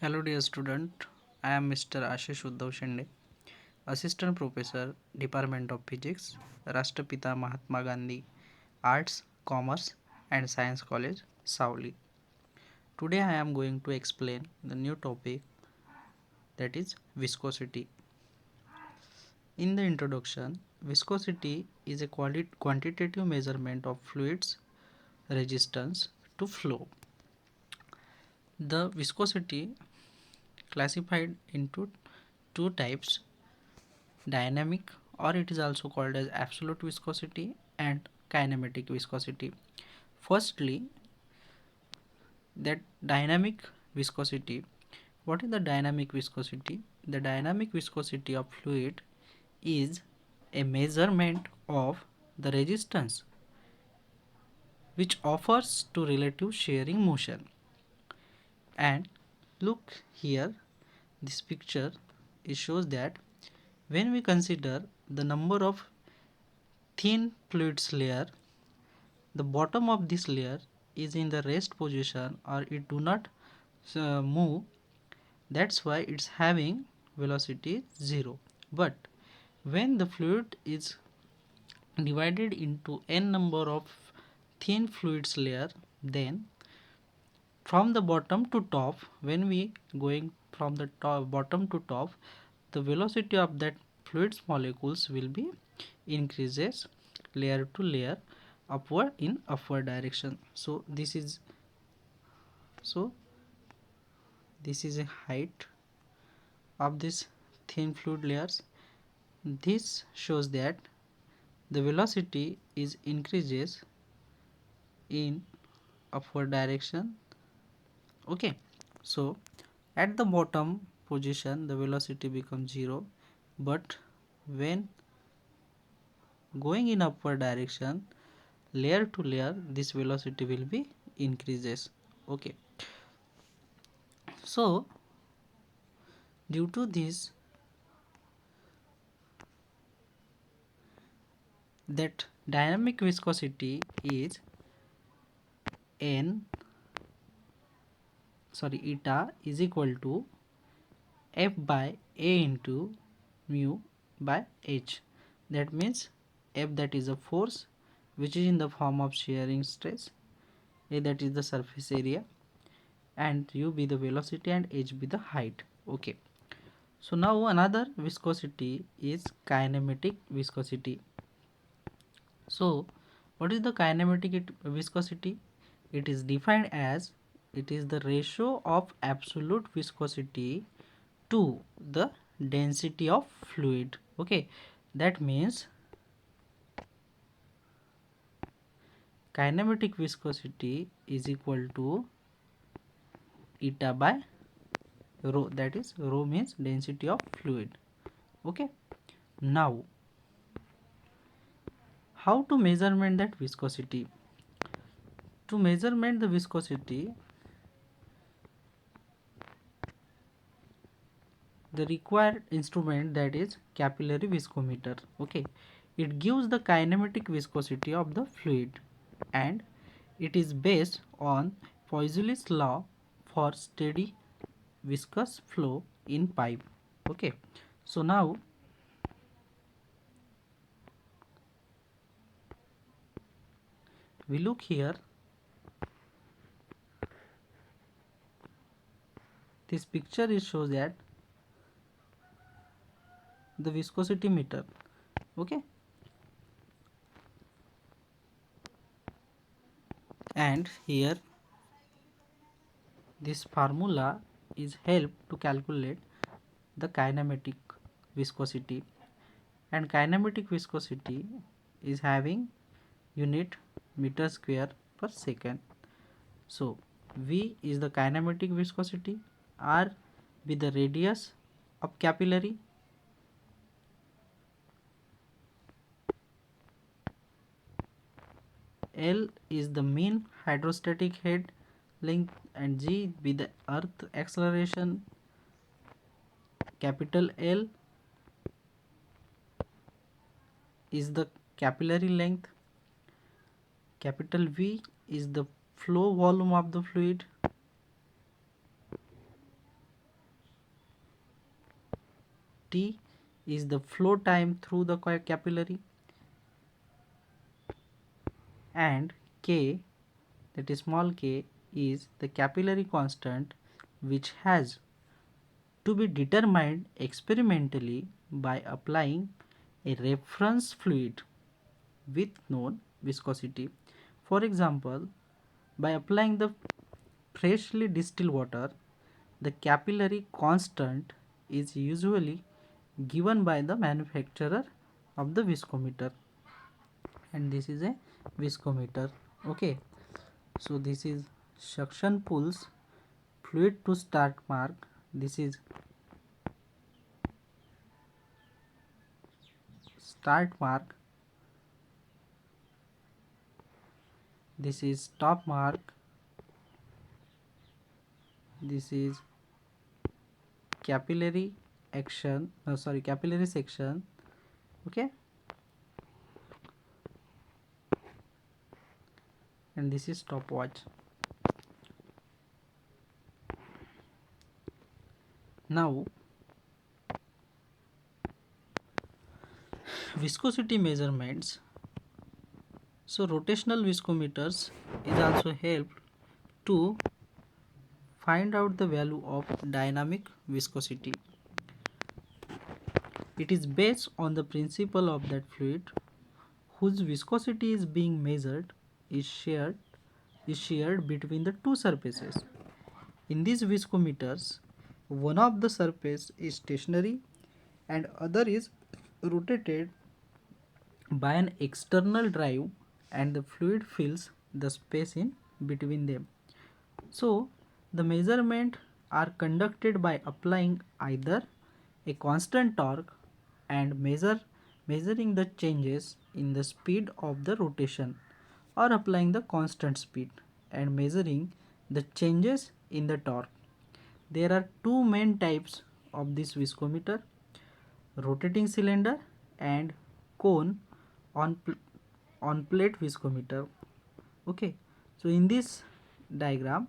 Hello dear student, I am Mr. Ashish Uddhav Shende, Assistant Professor, Department of Physics, Rashtrapita Mahatma Gandhi, Arts, Commerce and Science College, Savli. Today I am going to explain the new topic, that is viscosity. In the introduction, viscosity is a quantitative measurement of fluids' resistance to flow. The viscosity classified into two types: dynamic, or it is also called as absolute viscosity, and kinematic viscosity. Firstly, that dynamic viscosity. What is the dynamic viscosity? The dynamic viscosity of fluid is a measurement of the resistance which offers to relative shearing motion. And look here, this picture, it shows that when we consider the number of thin fluids layer, the bottom of this layer is in the rest position, or it do not move. That's why it's having velocity 0. But when the fluid is divided into n number of thin fluids layer, then from the bottom to top, when we going from the top, bottom to top, the velocity of that fluids molecules will be increases layer to layer, upward in upward direction. So this is a height of this thin fluid layers. This shows that the velocity is increases in upward direction. Okay, so at the bottom position the velocity becomes 0, but when going in upward direction, layer to layer, this velocity will be increases. Okay, so due to this, that dynamic viscosity is n eta is equal to F by A into mu by H. That means F, that is a force which is in the form of shearing stress, A, that is the surface area, and U be the velocity, and H be the height. Okay, so now another viscosity is kinematic viscosity. So what is the kinematic viscosity? It is defined as, it is the ratio of absolute viscosity to the density of fluid. Okay, that means kinematic viscosity is equal to eta by rho, that is rho means density of fluid. Okay, now how to measurement that viscosity? To measurement the viscosity, the required instrument, that is capillary viscometer. Okay, it gives the kinematic viscosity of the fluid, and it is based on Poiseuille's law for steady viscous flow in pipe. Okay, so now we look here, this picture it shows that the viscosity meter. Okay, and here this formula is help to calculate the kinematic viscosity, and kinematic viscosity is having unit meter square per second. So V is the kinematic viscosity, R be the radius of capillary, L is the mean hydrostatic head length, and G be the earth acceleration. Capital L is the capillary length, capital V is the flow volume of the fluid, T is the flow time through the capillary, and K, that is small k, is the capillary constant which has to be determined experimentally by applying a reference fluid with known viscosity. For example, by applying the freshly distilled water, the capillary constant is usually given by the manufacturer of the viscometer, and this is a viscometer. Okay, so this is suction pulls fluid to start mark. This is start mark. This is stop mark. This is capillary action, capillary section. Okay, and this is stopwatch. Now viscosity measurements. So rotational viscometers is also helped to find out the value of dynamic viscosity. It is based on the principle of that fluid whose viscosity is being measured is shared between the two surfaces. In these viscometers, one of the surface is stationary and other is rotated by an external drive, and the fluid fills the space in between them. So the measurement are conducted by applying either a constant torque and measuring the changes in the speed of the rotation, or applying the constant speed and measuring the changes in the torque. There are two main types of this viscometer: rotating cylinder and cone on on plate viscometer. Okay, so in this diagram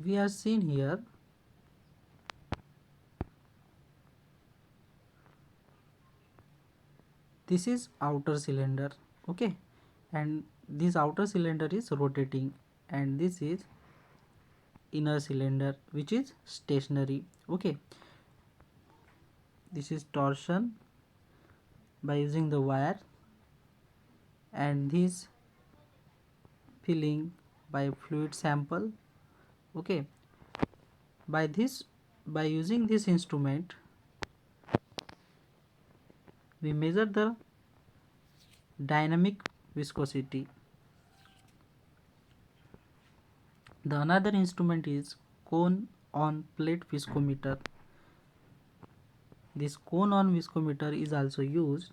we are seen here this is outer cylinder. Okay, and this outer cylinder is rotating, and this is inner cylinder which is stationary. Okay, this is torsion by using the wire, and this filling by fluid sample. Okay, by this by using this instrument we measure the dynamic viscosity. The another instrument is cone on plate viscometer. This cone on viscometer is also used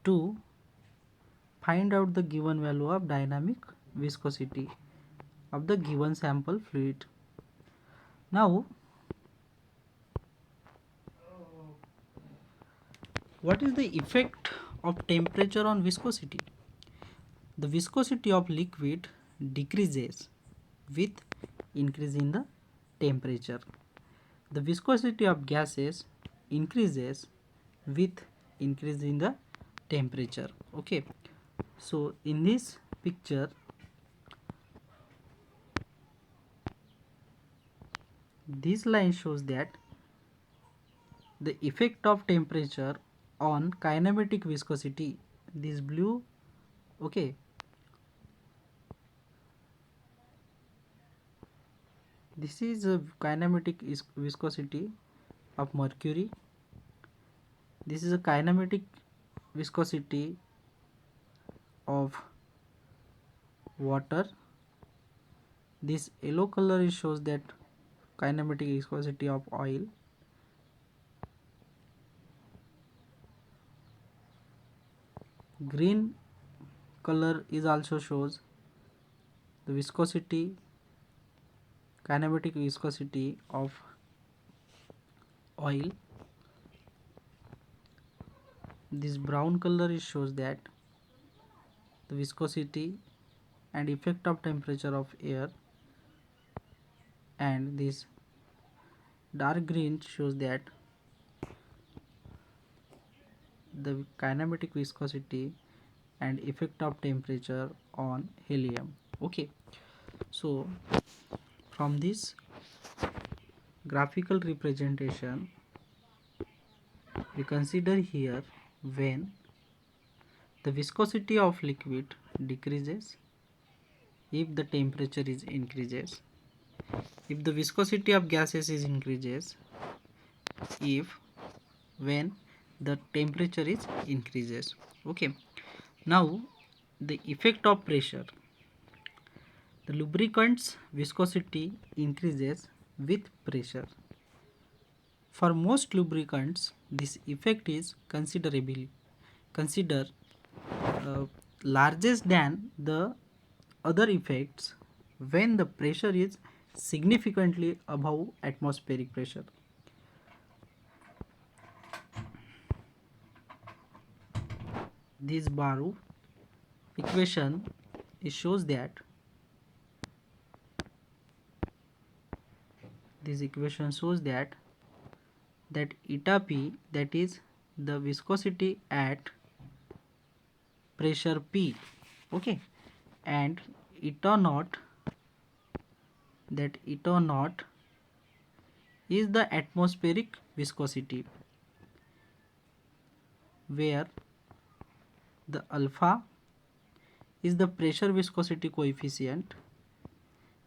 to find out the given value of dynamic viscosity of the given sample fluid. Now, what is the effect of temperature on viscosity? The viscosity of liquid decreases with increase in the temperature. The viscosity of gases increases with increase in the temperature. Okay, so in this picture this line shows that the effect of temperature on kinematic viscosity. This blue, okay, this is a kinematic viscosity of mercury. This is a kinematic viscosity of water. This yellow color shows that kinematic viscosity of oil. Green color is also shows the viscosity, kinematic viscosity of oil. This brown color shows that the viscosity and effect of temperature of air, and this dark green shows that the kinematic viscosity and effect of temperature on helium. Okay, so from this graphical representation we consider here, when the viscosity of liquid decreases if the temperature is increases, if the viscosity of gases is increases if when the temperature is increases. Okay, now the effect of pressure, the lubricant's viscosity increases with pressure. For most lubricants this effect is consider largest than the other effects when the pressure is significantly above atmospheric pressure. This Baru equation it shows that this equation shows that eta p, that is the viscosity at pressure p, okay, and eta naught, that eta naught is the atmospheric viscosity, where the alpha is the pressure viscosity coefficient,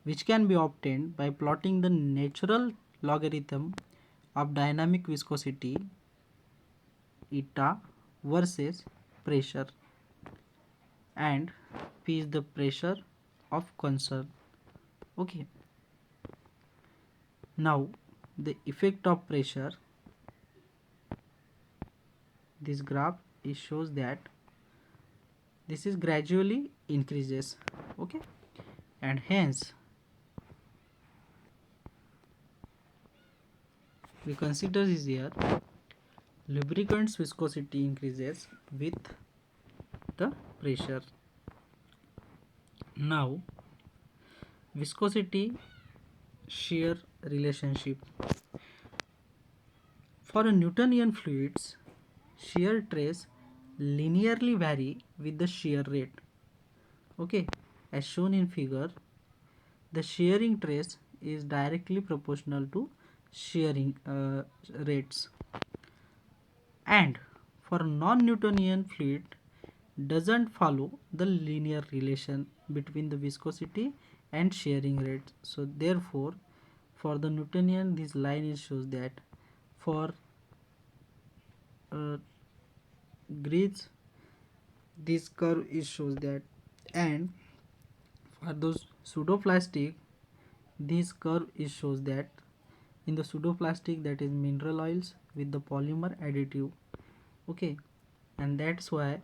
which can be obtained by plotting the natural logarithm of dynamic viscosity eta versus pressure, and P is the pressure of concern. Okay, now the effect of pressure, this graph it shows that this is gradually increases. Okay, and hence we consider this here, lubricant's viscosity increases with the pressure. Now viscosity shear relationship. For a Newtonian fluids, shear trace linearly vary with the shear rate. Okay, as shown in figure, the shearing trace is directly proportional to shearing rates, and for non-Newtonian fluid doesn't follow the linear relation between the viscosity and shearing rate. So therefore for the Newtonian this line is shows that for uh, grids this curve is shows that, and for those pseudoplastic this curve is shows that in the pseudoplastic, that is mineral oils with the polymer additive. Okay, and that's why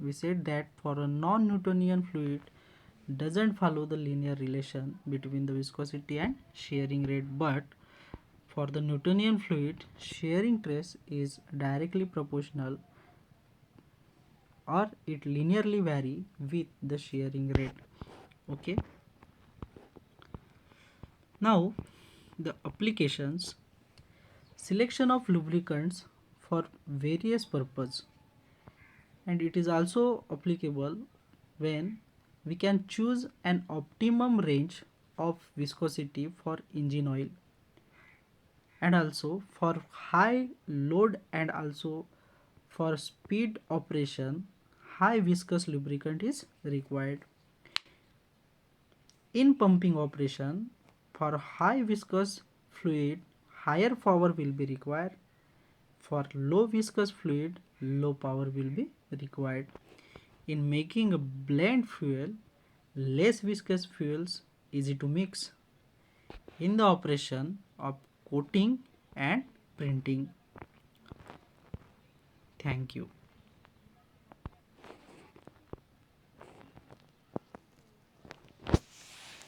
we said that for a non-Newtonian fluid doesn't follow the linear relation between the viscosity and shearing rate, but for the Newtonian fluid shearing trace is directly proportional or it linearly vary with the shearing rate. Okay, now the applications, selection of lubricants for various purpose, and it is also applicable when we can choose an optimum range of viscosity for engine oil, and also for high load and also for speed operation high viscous lubricant is required. In pumping operation, for high viscous fluid higher power will be required, for low viscous fluid low power will be required. In making a blend fuel, less viscous fuels easy to mix. In the operation of coating and printing. Thank you.